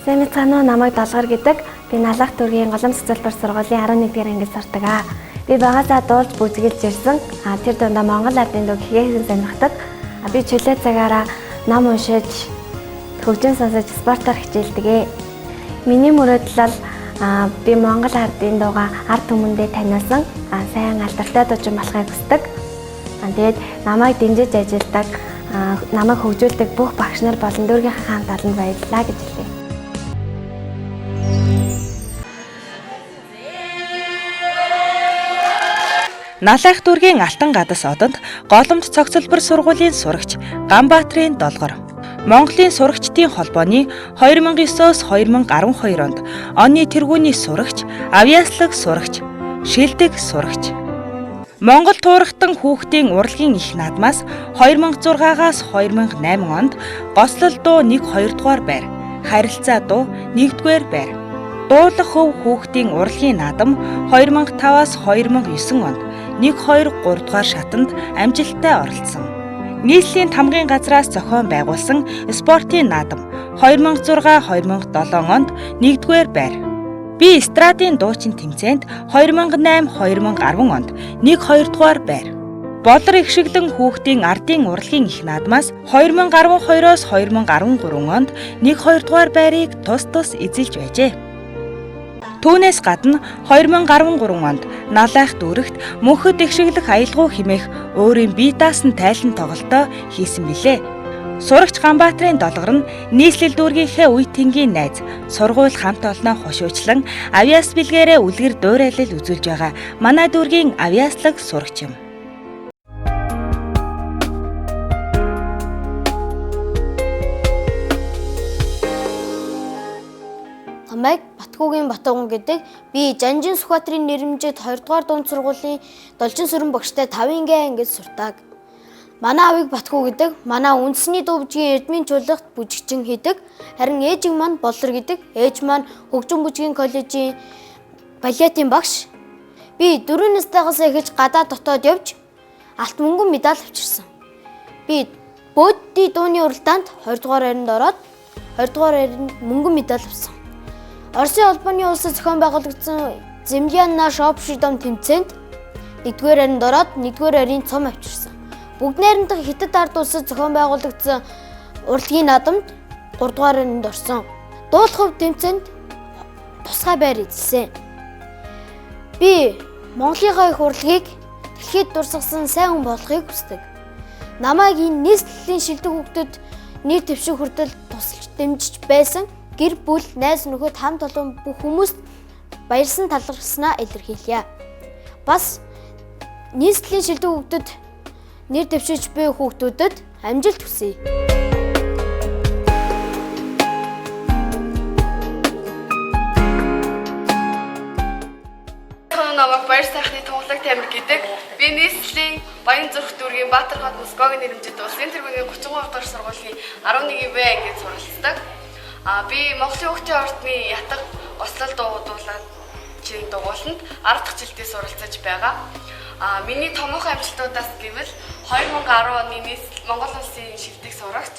Сайн мэцгаано, намайг Долгор гэдэг. Би Налах дүүргийн Голом цэцэлбэр сургуулийн 11-р ангид сурдаг. Би багасаа дуулж бүжиглж ирсэн. Тэр дундаа Монгол ардын дуу хийхээс сонирхдаг. Би чөлөө цагаараа ном уншиж, хөгжим сонсож, спортоор хичээлдэг. Миний мөрөөдөл би Монгол ардын дуугаа ард түмэндээ таниулсан, сайн алдартай дуучин болохыг хүсдэг. Тэгээд намайг дэмжиж ажилладаг, намайг хөгжүүлдэг бүх багш нар болон дүүргийнхээ хамт олонд баярлалаа гэж хэлье. Налах дүүргийн Алтан гадас одонд Голомт цогцлбор сургуулийн сурагч Ганбаатрын Долгор. Монголын сурагчдын холбооны 2009-оос 2012 онд оны тэргүүний сурагч, авиаслаг сурагч, шилдэг сурагч. Монгол туурхтан хүүхдийн урлагийн их наадмаас 2006-аас 2008 онд гослол дуу 1-2 дугаар байр, харилцаа дуу 1-р байр. Дуулах хөв хүүхдийн урлагийн наадам 2005-аас 2009 онд 1-2-3 дугаар шатанд амжилттай оролцсон. Нийслэлийн тамгын газраас зохион байгуулсан спортын наадам 2006-2007 онд 1-р байр. Би эстрадын дуучин тэмцээнд 2008-2010 онд 1-2 дугаар байр. Болор ихшиглэн хүүхдийн ардын урлагийн их наадмаас 2012-оос 2013 онд 1-2 дугаар байрыг тус эзэлж байжээ. Түүнээс гадна 2013 онд Налах дүүрэгт мөнхөд ихшиглэх аялгау хэмээх өөрийн бие даасан тайлан тоглолтоо хийсэн билээ. Сурагч Ганбаатрын Долгор нь нийслэл дүүргийнхээ үе тэнгийн найз, сургууль хамт олноо хошуучлан авиас бэлгээрээ үлгэр дуурайлал үзүүлж байгаа манай дүүргийн авиаслаг сурагч юм. Намайг Батгуугийн Батгуун гэдэг. Би Жанжин Сүхбаатарын нэрмжид 2 дугаар дунд сургуулийн Должин сүрэн багштай 5-гийн ангид сурдаг. Манай авиг Батгуу гэдэг. Манай үндэсний дуу бүжгийн Эрдмийн чуулгад бүжигчин хийдэг. Харин ээжиг маань Болор гэдэг. Ээж маань хөгжим бүжгийн коллежийн балетын багш. Би 4 настайгаас эхэлж гадаад дотоод явж алт мөнгөн медаль авчирсан. Би бөөддийн дууны уралдаанд 2 дугаар байранд ороод 2 дугаар байранд мөнгөн медаль авсан. Оросын холбооны улсад зохион байгуулагдсан Землян наш общий-дом тэмцээнд 1-р байранд ороод 1-р байрын цом авчирсан. Бүгд найрамдах Хятад ард улсад зохион байгуулагдсан урлагийн наадамд 3-р байранд орсон. Дуулах хөв тэмцээнд тусгай байр эзэлсэн. Би Монголынхаа их урлагийг дэлхийд дурсгасан сайн хүн болохыг хүсдэг. Намайг энэ нийслэлийн шилдэг хүүхдэд нэр дэвших хүртэл тусалж дэмжиж байсан гэр бүл, найз нөхөд хамт олон бүх хүмүүст баярлсан талархснаа илэрхийлье. Бас нийслэлийн шилдэг хүүхдэд нэр дэвшиж буй хүүхдүүдэд амжилт хүсье. Намайг баяр сайхны Тунгалаг Тамир гэдэг. Би нийслэлийн Баян зүрх дүүргийн Баатархот Москвагийн нэрмжид улсын тэргүүний 33 дахь сургуулийн 11-в ангид суралцдаг. Би Монголын хүүхдийн ордны ятаг ослол дуулаад чинь дугууланд 10 дахь жилдээ суралцаж байгаа. Миний томоохон амжилтуудаас гэвэл 2010 оны Монгол улсын шилдэг сурагч,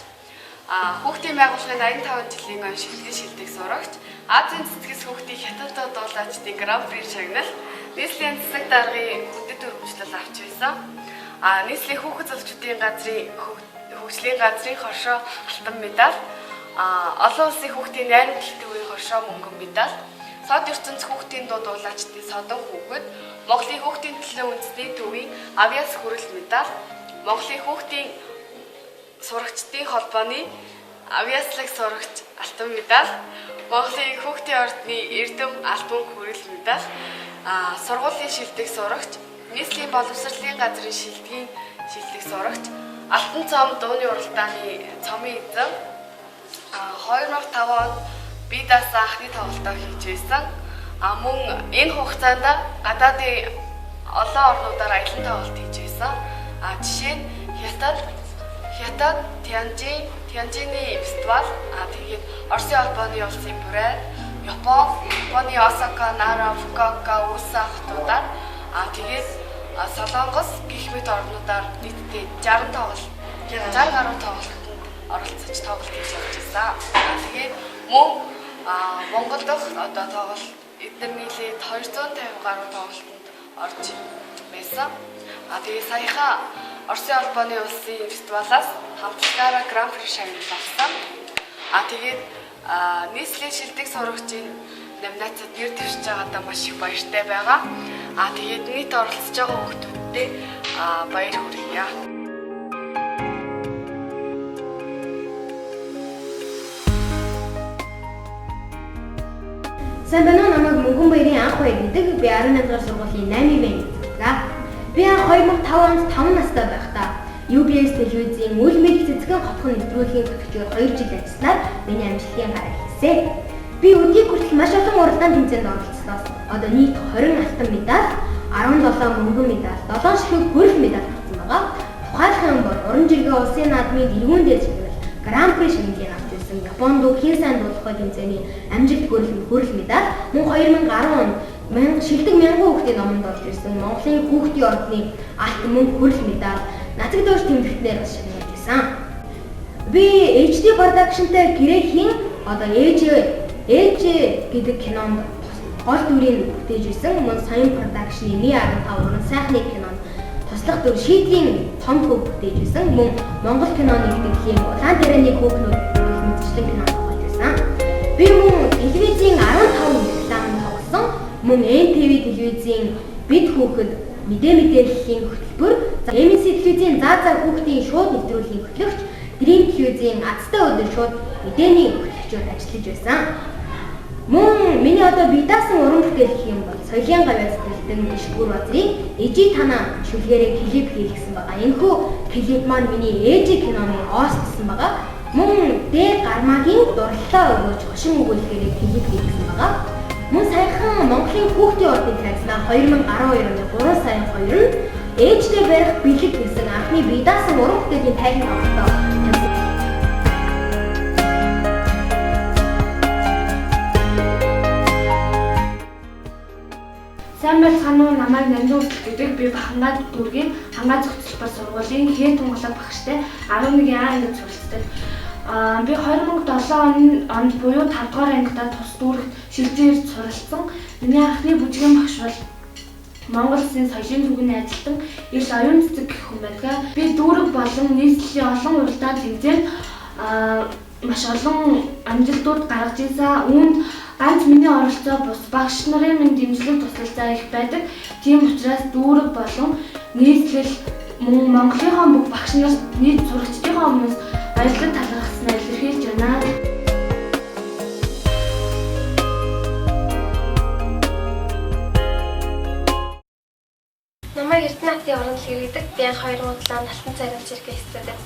хүүхдийн байгууллагын 85 жилийн он шилдэг сурагч, Азийн цэцгэс хүүхдийн хятад дуулаачдын гран-при шагнал, нийслэлийн засаг даргын хүндэт өргөмжлөл авч байсан. Нийслэлийн хүүхэд залуучуудын газрын хөгжлийн газрын хоршоо алтан медаль, олон улсын хүүхдийн найрамдлалт үеийн хоршоо мөнгөн медаль, Сод ертөнц хүүхдийн дуу дуулаачдын Содон хүүхэд, Монголын хүүхдийн төлөө үндэсний төвийн авиас хүрэл медаль, Монголын хүүхдийн сурагчдын холбооны авиаслаг сурагч алтан медаль, Монголын хүүхдийн ордны эрдэм алтан хүрэл медаль, сургуулийн шилдэг сурагч, нийслэлийн боловсролын газрын шилдэг сурагч, алтан цом дууны уралдааны цомын эзэн, 2005 онд би даасан анхны тоглолтоо хийж байсан. Мөн энэ хугацаанд гадаадын олон орнуудаар аялан тоглолт хийж байсан. Жишээ нь Хятад, Тянжины фестивал, тэгээд Оросын холбооны улсын Бурай, Японы Осака, Нара, Фукуока, Усан хотуудаар тэгээд Солонгос гэх мэт орнуудаар нийтдээ 60 гаруй тоглолтод оролцож тоглолт хийж явж байсан. Тэгээд мөн Монгол дахь одоо тоглолт эдгээр нийлээд 250 гаруй тоглолтод орж байсан. Тэгээ саяхан Оросын албаны улсын фестивалаас хамтлагаараа Гран При шагнал авсан. Тэгээд нийслэлийн шилдэг сурагчийн номинацид нэр дэвшиж байгаадаа маш их баяртай байгаа. Тэгээд нийт оролцож байгаа хүүхдүүдтэй баяр хүргье. Сайн байна уу? Намайг Мөнгөн баярын анх баяр гэдэг. Би 18 дугаар сургуулийн 8-ийн байр гэдэг. Би 2005 онд 5 настай байхдаа UBS телевизийн үйл мэдлэг цэцгэн хотхон нэвтрүүлгийн төлөвчөөр 2 жил ажилласаар миний амжилтын гараг хийсэн. Би өдний хүртэл маш олон уралдаан тэмцээнд оролцсноос одоо нийт 20 алтан медаль, 17 мөнгөн медаль, 7 ширхэг хөрөлт медаль авсан байгаа. Тухайлхан бол уран жиргээ улсын наадмын дэлгүүн дээр чиглэл Гран При шагналыг авч ирсэн. Японд хийн сайн дуулахай тэмцээний амжилт хөрөлт медаль, мөн 2010 онд шилдэг мянган хүүхдийн номонд орж ирсэн. Монголын хүүхдийн ордны алт мөн хөрөлт медаль, нацаг дууш тэмдэгтнээр бас шагнуулж байсан. Би HD Production-тэй гэрээхийн одоо ээж гэдэг кинонд гол дүрийг бүтээж ирсэн. Мөн Саян Production-ийн 115 уран сайхны кинонд туслах дүр шийдлийн том хөв бүтээж ирсэн. Мөн Монгол киноны нэвтрүүлгийн улаан дээрээний хүүхнүүд мэдчлэн кинонд тоглож байсан. Би мөн телевизийн 15 рекламанд тоглосон. Мөн NTV телевизийн бид хүүхэд мэдээллийн хөтөлбөр, MNC телевизийн заа хүүхдийн шууд нэвтрүүлгийн хөтлөгч, Dream телевизийн азтай өдөр шууд мэдээний хөтлөгчөөр ажиллаж байсан. Мөн миний одоо бие даасан уран бүтээл гэх юм бол соёлын гавьяа сэтгэлдэн Ишгүр Бадрын Ижи танаа шүлгээрээ клип хийлгсэн байгаа. Энэхүү клип маань миний ээжи киноны оос гэсэн байгаа. Мөн дээр гармаагийн дурлалаа өгөөж хошин өгүүлэхээр клип хийлгсэн байгаа. Мөн саяхан Монголын хүүхдийн ордны танилцлаа 2012 оны 3 сарын 2-нд ээжтэй барих бэлэг гэсэн анхны бие даасан уран бүтээлийн тайлбар авалтаа тавьсан. Сайн байцгаана уу? Намайг Нандин гэдэг. Би Хангаад дүүргийн Хангаад зөвхөлбөр сургуулийн Хэн тунгалаг багштай 11 ангид суралцдаг. Би 2007 онд буюу 5 дугаар ангидаа тус дүүрэгт шилжиж суралцсан. Миний анхны бүжгийн багш бол Монгол Улсын соёлын төвийн ажилтан Ил Оюун цэцэг гэх хүн байдаг. Би дүүрэг болон нийслэлийн олон уралдаан тэмцээнд маш олон амжилтууд гаргаж ирсэн. Үүнд ганц миний оролцоо бус багш нарын минь дэмжлэг тусалцаа их байдаг. Тийм учраас дүүрэг болон нийслэл мөн Монголынхаа бүх багш нарт нийт сурагчдынхаа өмнөөс баярлалаа талархснаа илэрхийлж байна. Намайг Эрдэнэтийн уран хэрэглэдэг. Би 2007 онд Алтан цайрын циркийн студид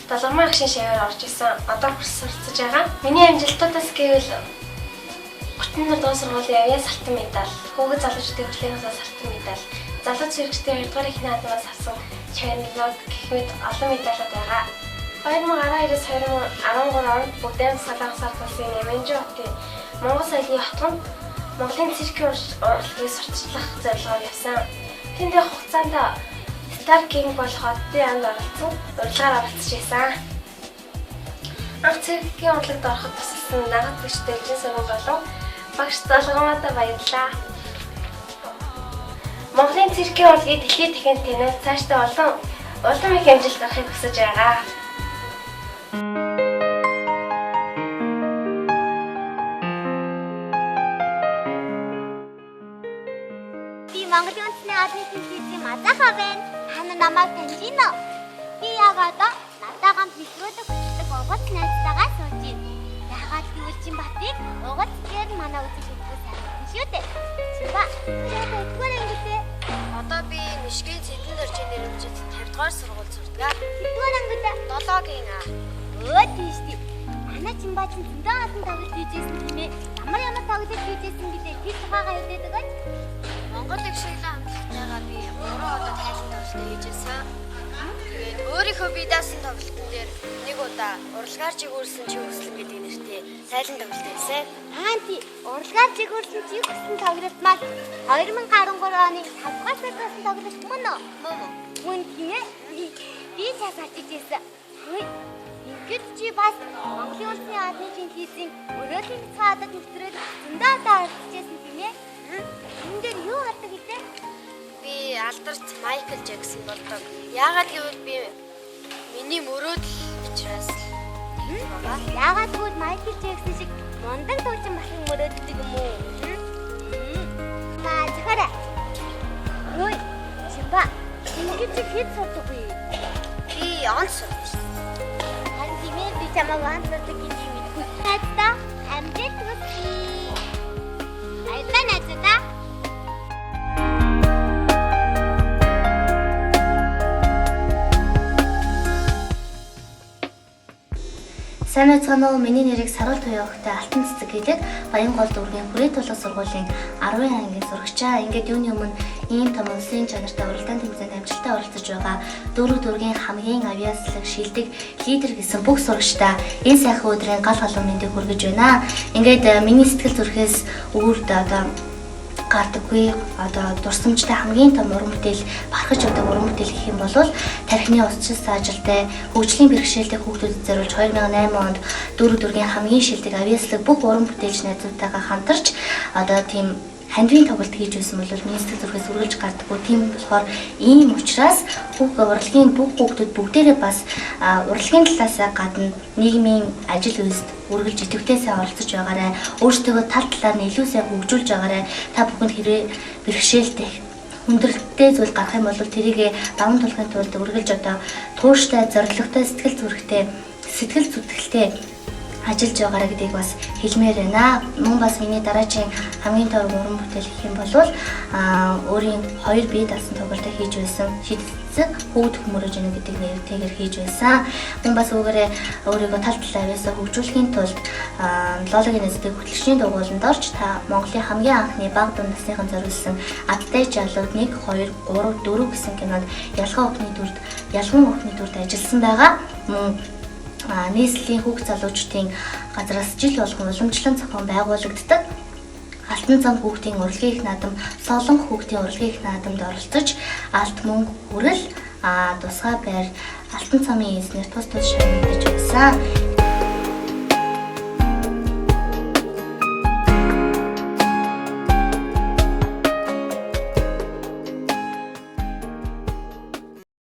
Далгармаа агшин шавьяар орж исэн. Одоо курс суралцж байгаа. Миний амжилтуудаас гэвэл 31 дугаар сургуулийн авьяас алтан медаль, хүүхэд залуучдын хөтөлбөрөөс алтан медаль, залуу цэрэгчдийн 2 дугаар ихний наадмаас авсан чанарууд гэх мэт олон медалууд байгаа. 2012-с 2013 онд Бүдэн Солонгос улсын Нэмэнжин хотын Монгол соёлын хотгонд Монголын циркийн урлагийг сурталчлах зорилгоор явсан. Тэндээ хугацаанд Star King болох хотын анд оролцсон, урилгаар оролцож байсан. Анх циркийн урлагт ороход тусалсан нагад бичтэй эзэн сургууль болон багш Далгармаатай баярлалаа. Монголын циркийн урлагийг дэлхийд дахин тэнэг цаашдаа улам их амжилт гаргахыг хүсэж байгаа. Би Монголын үндэсний албаны телевизийн Мазахаа байна. Хана намайг таньж байна уу? Би яг одоо надад гамт нэвтрүүлэг хөтлөдөг угаас найзтайгаа сууж байна. Яагаад гэвэл Чинбатыг угаас дээр манай үзэл хөтлөх сайн шүү дээ. Чиба яг өтгөр ангитэй. Одоо би Мишгийн Цэдэн дөржийн нэрмжид 50 дугаар сургууль сурдаг. Өтгөр ангитай. 7-гийн А. Өө тийш тий. Манай Чинбат зөндөө олон тоглолт хийжсэн тийм ээ. Ямар тоглолт хийжсэн гэдэг тэр тухайгаа хэлээд өгөөч. Монгол их шиглэн хамтлагтайгаа би 3 удаа тайлбар тоглолт хийжсэн. Тэгээд өөрийнхөө бие даасан тоглолтын дээр нэг удаа уралгаар жигүүрсэн чи хүслэн гэдэг нэртэй тайлбар тоглолт хийсэн. Тий. Уралгаар жигүүрсэн чи хүслэн тоглолт маань 2013 оны 5 дугаар сард болсон тоглолт мөн үү? Мөн тийм ээ. Би цаас очиж ирсэн. Ингээд чи бас Монголын улсын адны шинжилгээний өрөөлийн цаадад нэвтрээд зөндөө орчихжсэн тийм ээ. Энэ дээр юу болдог гэдэг? Би алдарч Майкл Жаксон болдог. Яагаад гэвэл би миний мөрөөдөл учраас Яагаад гэвэл Майкл Жаксон шиг мундаг дуучин болох мөрөөддөг юм уу? Та захаарай. Ой, Симба. Ингээд чи хэд сурдаг вэ? би он сурч. Харин тийм ээ би чамайг онцлогдох гэж мэдгүй. Найздаа амжилт хүсье. Найздаа. Сайн байцгаана уу? Миний нэрийг Саруул Туяагтай Алтан цэцэг гэдэг Баянгол дүүргийн Хүрээ тулах сургуулийн 10-ын ангийн сурагчаа. Ингээд юуны өмнө ийм том улсын чанартай уралдаан тэмцээнд амжилттай оролцож байгаа дүүргийн хамгийн авьяаслаг шилдэг лидер гэсэн бүх сурагчдаа энэ сайхан өдрийн гал халуун мэндийг хүргэж байна. Ингээд миний сэтгэл зүрхээс өвөрд гардаггүй дурсамжтай хамгийн том уран бүтээл бархаж өгдөг уран бүтээл гэх юм бол тархины усчил саажилтай хөгжлийн бэрхшээлтэй хүүхдүүдэд зориулж 2008 онд дүүргийн хамгийн шилдэг авьяаслаг бүх уран бүтээлч найзуудтайгаа хамтарч тийм хандвийн тоглолт хийж байсан бол миний сэтгэл зүрхээс үргэлж гардаггүй. Тийм болохоор ийм учраас урлагийн бүх хүүхдүүд бүгдээрээ бас урлагийн талаас гадна нийгмийн ажил үйлсд үргэлж идэвхтэй сайн оролцож байгаарай. Өөрсдөө тал талаар нь илүү сайн хөгжүүлж байгаарай. Та бүхэнд хэрвээ бэрхшээлтэй хүндрэлтэй зүйл гарах юм бол тэрийг даван тулахын тулд үргэлж тууштай, зоригтой, сэтгэл зүтгэлтэй ажиллаж байгаарай гэдгийг бас хэлмээр байна. Мөн бас миний дараагийн хамгийн том уран бүтээл гэх юм бол өөрийн 2 бие даасан тоглолтоо хийж байсан шийдцэг хөвд хөмөрөж ийнэ гэдэг нэртэйгээр хийж байсан. Мөн бас өөрийгөө тал талаа авьяасаа хөгжүүлэхийн тулд лологийн нэздэг хөтлөгчийн дугууланд орж та Монголын хамгийн анхны бага дунд насныхан зориулсан Адтай жалууд 1, 2, 3, 4 гэсэн кинонд ялган охины дүрд ажилласан байгаа. Мөн нийслэлийн хүүхд залуучдын газраас жил болгон уламжлан зохион байгуулагддаг Алтан цам хүүхдийн урлагийн их наадам, Солон хүүхдийн урлагийн их наадамд оролцож алт мөнгө хүрэл тусгай байр Алтан цамын эзнэр тус шагнагдаж байсан.